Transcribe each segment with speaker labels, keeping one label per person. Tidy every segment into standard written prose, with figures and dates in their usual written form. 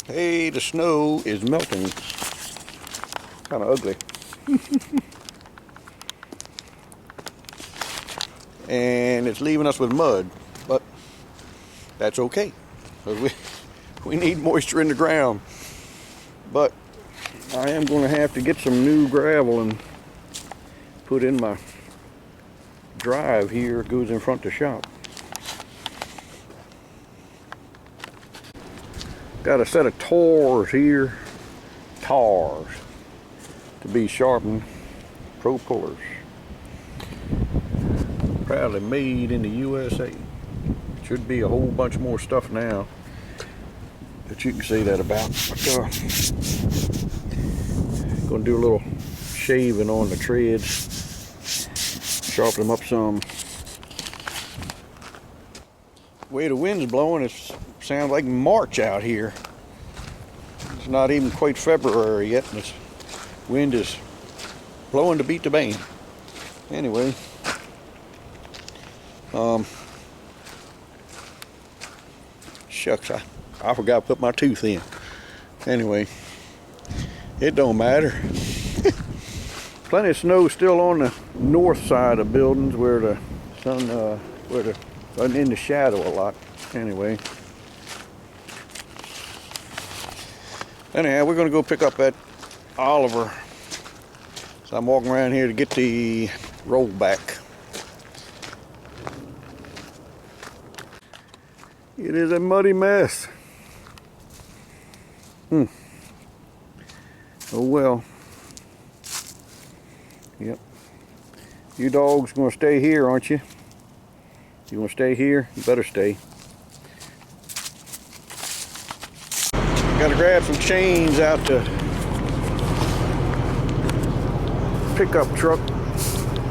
Speaker 1: Hey, the snow is melting. Kind of ugly. And it's leaving us with mud, but that's okay, because we need moisture in the ground. But I am going to have to get some new gravel and put in my drive here. It goes in front of the shop. Got a set of chores here, to be sharpened, pro pullers. Proudly made in the USA. Should be a whole bunch more stuff now that you can say that about. Gonna do a little shaving on the treads, sharpen them up some. The way the wind's blowing, it sounds like March out here. It's not even quite February yet, and this wind is blowing to beat the band. Anyway, shucks, I forgot to put my tooth in. Anyway, it don't matter. Plenty of snow still on the north side of buildings where the sun, in the shadow a lot. Anyway, anyhow, we're gonna go pick up that Oliver. So I'm walking around here to get the rollback. It is a muddy mess. Oh well. Yep. You dogs gonna stay here, aren't you? You wanna stay here? You better stay. Gotta grab some chains out the pickup truck.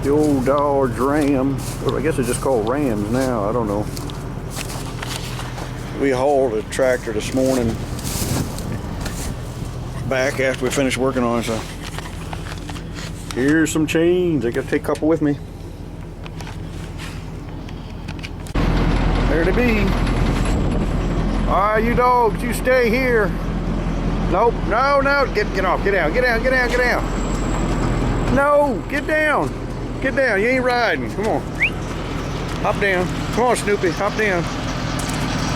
Speaker 1: The old Dodge Ram. Well, I guess it's just called Rams now, I don't know. We hauled a tractor this morning back after we finished working on it, so here's some chains. I gotta take a couple with me. There they be. Alright, you dogs, you stay here. Nope, no, get off, get down. No, get down. Get down, you ain't riding. Come on. Hop down. Come on, Snoopy, hop down.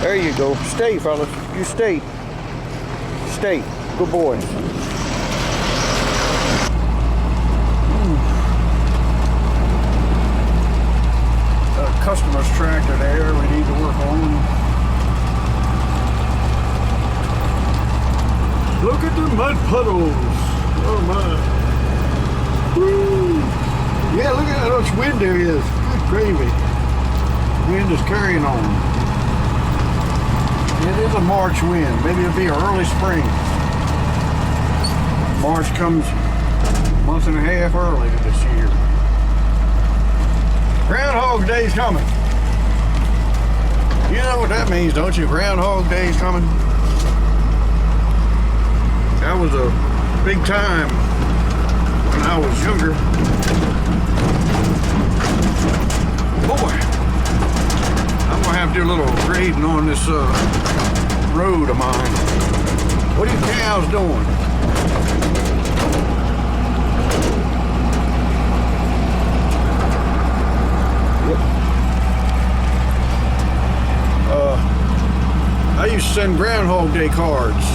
Speaker 1: There you go. Stay, fellas. You stay. Stay. Good boy. Customer's tractor there we need to work on. Look at the mud puddles. Oh my. Woo. Yeah, look at how much wind there is. Good gravy. Wind is carrying on. It is a March wind. Maybe it'll be an early spring. March comes a month and a half early this year. Groundhog Day's coming. You know what that means, don't you? Groundhog Day's coming. That was a big time when I was younger. Boy, I'm gonna have to do a little grading on this road of mine. What are you cows doing? I used to send Groundhog Day cards.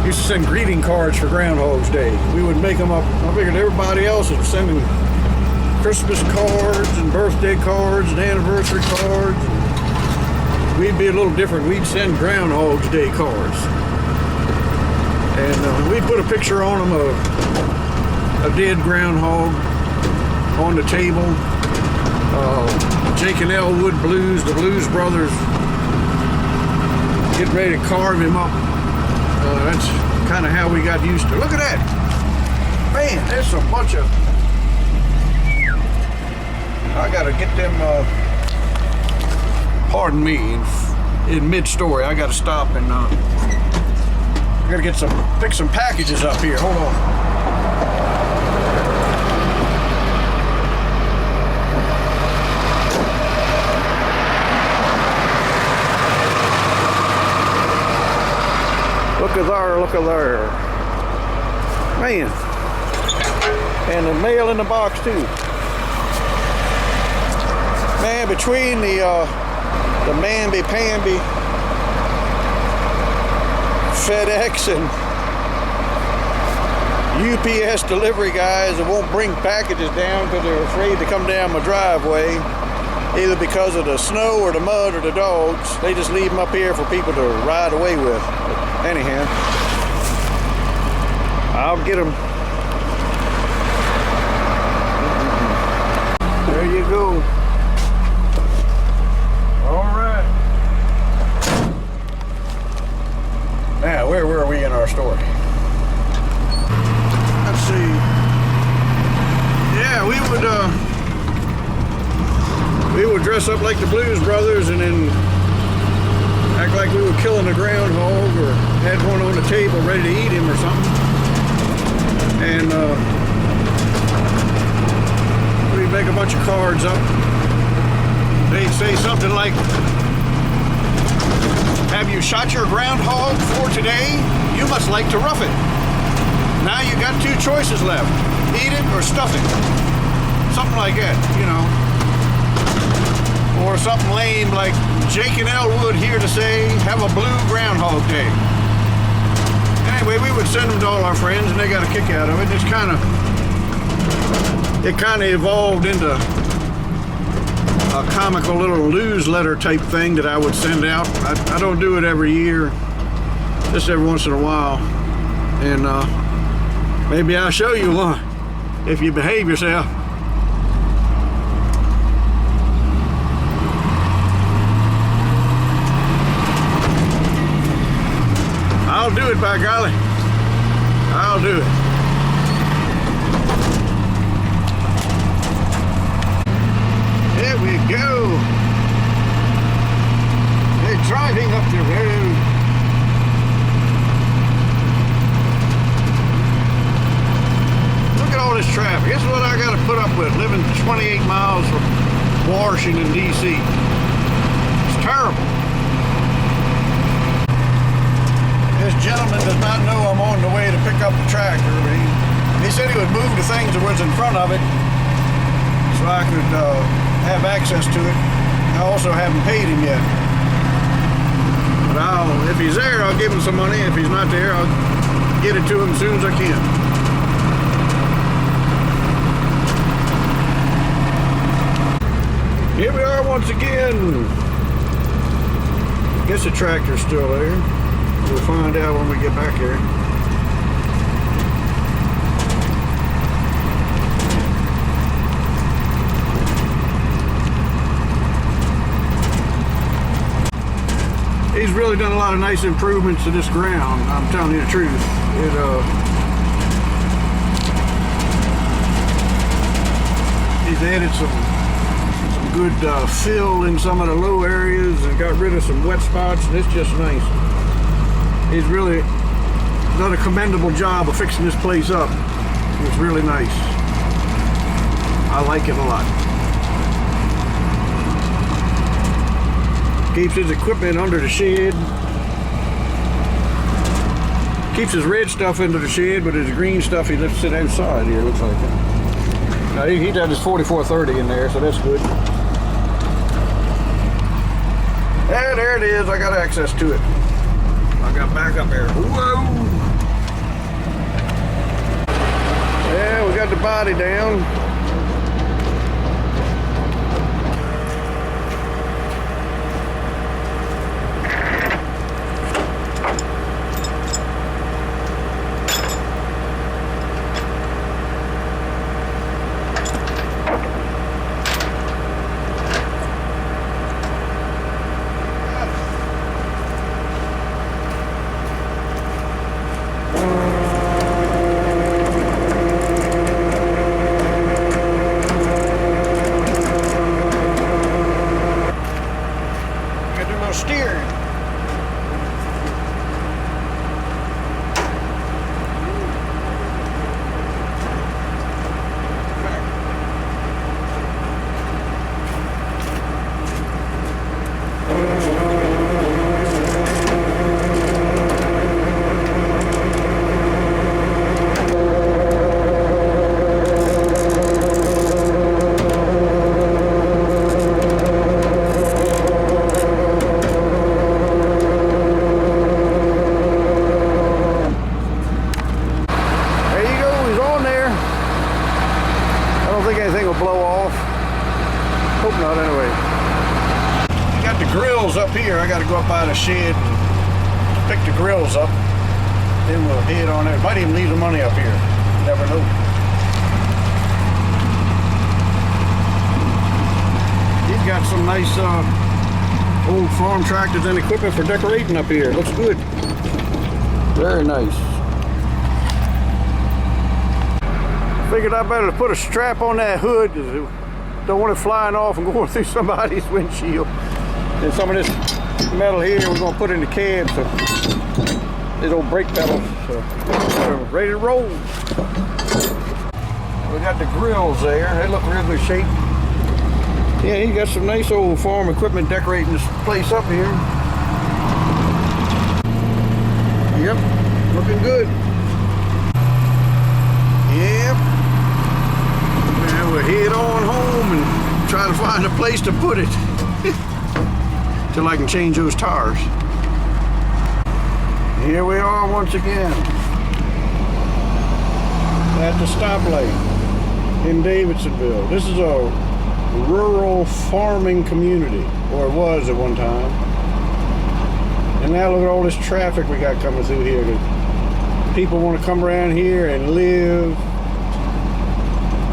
Speaker 1: Used to send greeting cards for Groundhog's Day. We would make them up. I figured everybody else was sending Christmas cards and birthday cards and anniversary cards. We'd be a little different. We'd send Groundhog's Day cards. And we'd put a picture on them of a dead groundhog on the table. Jake and Elwood Blues, the Blues Brothers, getting ready to carve him up. That's kind of how we got used to it. Look at that. Man, there's a bunch of... I gotta get them, pardon me, in mid-story. I gotta stop and I gotta pick some packages up here. Hold on. there, look at there. Man. And the mail in the box too. Man, between the mamby-pamby FedEx and UPS delivery guys that won't bring packages down because they're afraid to come down my driveway, either because of the snow or the mud or the dogs. They just leave them up here for people to ride away with. But anyhow, I'll get them. There you go. All right. Now, where were we in our story? Let's see. Yeah, we would dress up like the Blues Brothers and then act like we were killing a groundhog or had one on the table ready to eat him or something. And we'd make a bunch of cards up. They'd say something like, "Have you shot your groundhog for today? You must like to rough it. Now you got two choices left. Eat it or stuff it." Something like that, you know. Or something lame like, "Jake and Elwood here to say, have a blue Groundhog Day." Anyway, we would send them to all our friends and they got a kick out of it. It kind of evolved into a comical little newsletter type thing that I would send out. I don't do it every year, just every once in a while. And maybe I'll show you one if you behave yourself. I'll do it, by golly. I'll do it. There we go. They're driving up the road. Look at all this traffic. This is what I got to put up with, living 28 miles from Washington, D.C. It's terrible. This gentleman does not know I'm on the way to pick up the tractor. He said he would move the things that was in front of it so I could have access to it. I also haven't paid him yet. But if he's there, I'll give him some money. If he's not there, I'll get it to him as soon as I can. Here we are once again. Guess the tractor's still there. We'll find out when we get back here. He's really done a lot of nice improvements to this ground. I'm telling you the truth. He's added some good fill in some of the low areas and got rid of some wet spots, and it's just nice. He's really done a commendable job of fixing this place up. It's really nice. I like it a lot. Keeps his equipment under the shed. Keeps his red stuff into the shed, but his green stuff he lifts it outside here, looks like that. Now he had his 4430 in there, so that's good. Yeah, there it is. I got access to it. I got back up there. Whoa! Yeah, we got the body down. Hope not anyway. You got the grills up here. I got to go up by the shed and pick the grills up. Then we'll head on there. Might even leave the money up here. Never know. He's got some nice old farm tractors and equipment for decorating up here. Looks good. Very nice. Figured I better put a strap on that hood. Don't want it flying off and going through somebody's windshield. And some of this metal here we're going to put in the cab. So these old brake pedals. So we're ready to roll. We got the grills there. They look real good shape. Yeah, he got some nice old farm equipment decorating this place up here. Yep, looking good. Yep. Now we'll head on home and try to find a place to put it till I can change those tires. Here we are once again at the stoplight in Davidsonville. This is a rural farming community, or it was at one time. And now look at all this traffic we got coming through here. People want to come around here and live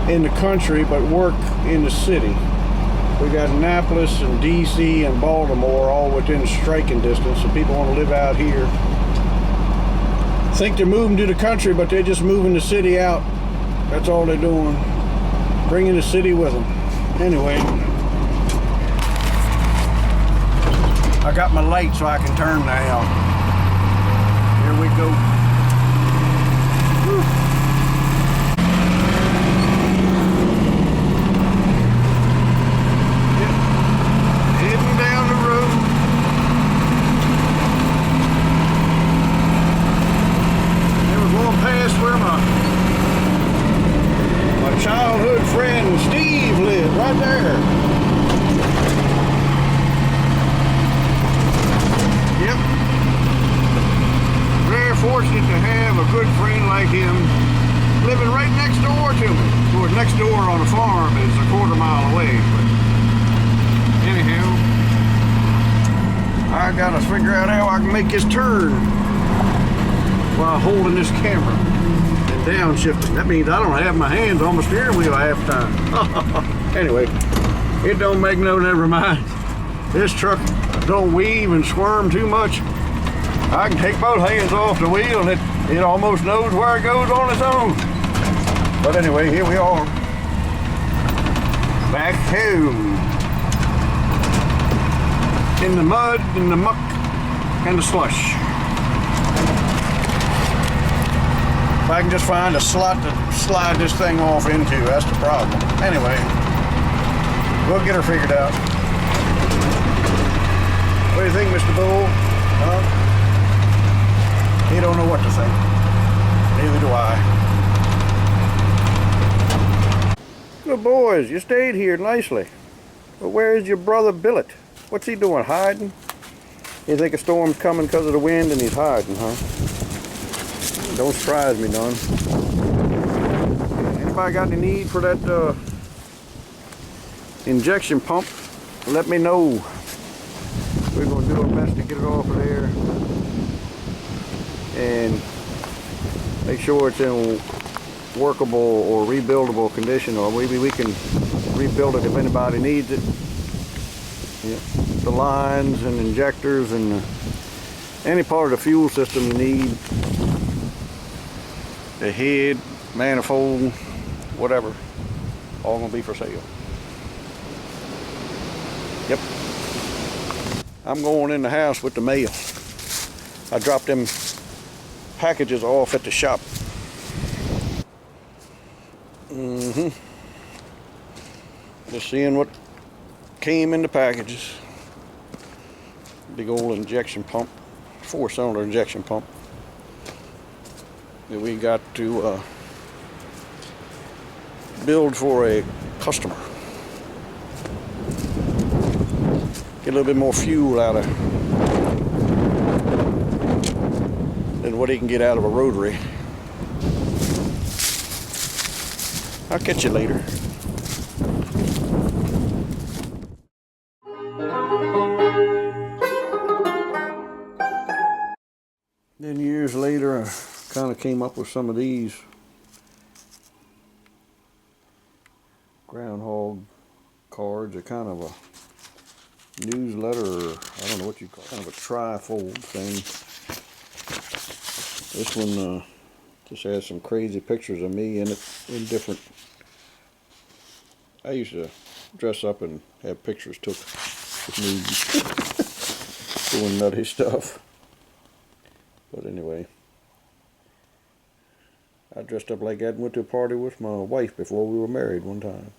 Speaker 1: in the country but work in the city. We got Annapolis and DC and Baltimore all within striking distance, so people want to live out here. Think they're moving to the country, but they're just moving the city out. That's all they're doing. Bringing the city with them. Anyway, I got my light so I can turn now. Here we go. Whew. Heading down the road. And we're going past where my childhood friend Steve lived, right there. Yep. Very fortunate to have a good friend like him living right next door to me. Of course, next door on a farm is a quarter mile away. But anyhow, I gotta figure out how I can make this turn while holding this camera. Downshifting. That means I don't have my hands on my steering wheel half the time. Anyway, it don't make no never mind. This truck don't weave and squirm too much. I can take both hands off the wheel and it almost knows where it goes on its own. But anyway, here we are. Back home. In the mud, in the muck, and the slush. If I can just find a slot to slide this thing off into, that's the problem. Anyway, we'll get her figured out. What do you think, Mr. Bull? Huh? He don't know what to think. Neither do I. Good boys, you stayed here nicely. But where is your brother Billet? What's he doing, hiding? You think a storm's coming because of the wind and he's hiding, huh? Don't surprise me none. Anybody got any need for that injection pump? Let me know. We're going to do our best to get it off of there and make sure it's in workable or rebuildable condition, or maybe we can rebuild it if anybody needs it. Yeah. The lines and injectors and any part of the fuel system you need. The head, manifold, whatever, all gonna be for sale. Yep. I'm going in the house with the mail. I dropped them packages off at the shop. Just seeing what came in the packages. Big old injection pump, 4-cylinder injection pump that we got to build for a customer. Get a little bit more fuel out of than what he can get out of a rotary. I'll catch you later. years later, I kind of came up with some of these Groundhog cards. They're kind of a newsletter, or I don't know what you call it, kind of a tri-fold thing. This one just has some crazy pictures of me in it, in different. I used to dress up and have pictures took with me doing nutty stuff. But anyway, I dressed up like that and went to a party with my wife before we were married one time.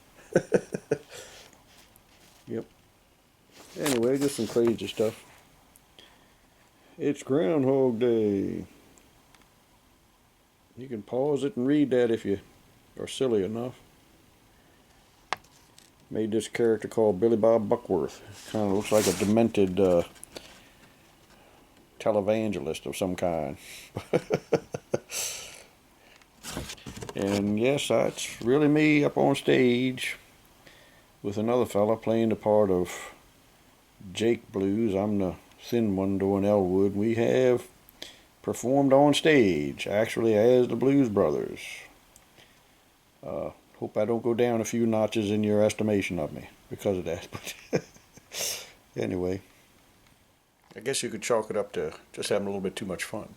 Speaker 1: Yep. Anyway, just some crazy stuff. It's Groundhog Day. You can pause it and read that if you are silly enough. Made this character called Billy Bob Buckworth. Kind of looks like a demented televangelist of some kind. And yes, that's really me up on stage with another fella playing the part of Jake Blues. I'm the thin one doing Elwood. We have performed on stage, actually, as the Blues Brothers. Hope I don't go down a few notches in your estimation of me because of that. But anyway, I guess you could chalk it up to just having a little bit too much fun.